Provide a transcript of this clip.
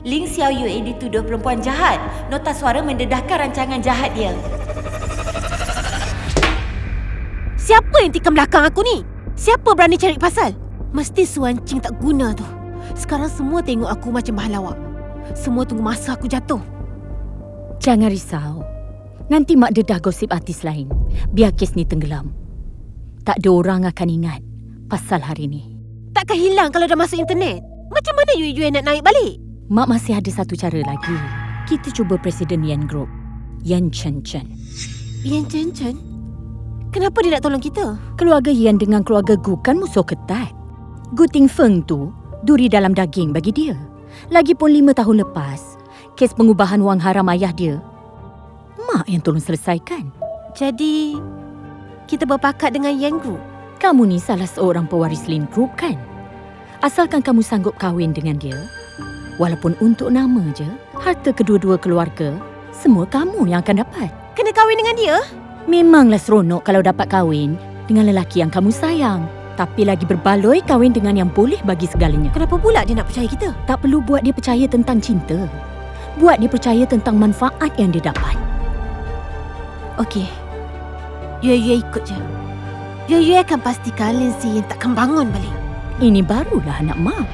Ling Xiao Yue dituduh perempuan jahat. Nota suara mendedahkan rancangan jahat dia. Siapa yang tikam belakang aku ni? Siapa berani cari pasal? Mesti Suan Ching tak guna tu. Sekarang semua tengok aku macam bahalawak. Semua tunggu masa aku jatuh. Jangan risau. Nanti mak dedah gosip artis lain. Biar kes ni tenggelam. Tak ada orang akan ingat pasal hari ni. Takkan hilang kalau dah masuk internet? Macam mana Yue nak naik balik? Mak masih ada satu cara lagi. Kita cuba Presiden Yan Group, Yan Chen Chen. Yan Chen Chen? Kenapa dia nak tolong kita? Keluarga Yan dengan keluarga Gu kan musuh ketat. Gu Ting Feng tu duri dalam daging bagi dia. Lagipun 5 tahun lepas, kes pengubahan wang haram ayah dia, mak yang tolong selesaikan. Jadi, kita berpakat dengan Yan Group? Kamu ni salah seorang pewaris Lin Group kan? Asalkan kamu sanggup kahwin dengan dia, walaupun untuk nama je, harta kedua-dua keluarga, semua kamu yang akan dapat. Kena kahwin dengan dia? Memanglah seronok kalau dapat kahwin dengan lelaki yang kamu sayang. Tapi lagi berbaloi kahwin dengan yang boleh bagi segalanya. Kenapa pula dia nak percaya kita? Tak perlu buat dia percaya tentang cinta. Buat dia percaya tentang manfaat yang dia dapat. Okey. Yue ikut je. Yue akan pastikan Lin Si takkan bangun balik. Ini barulah anak mak.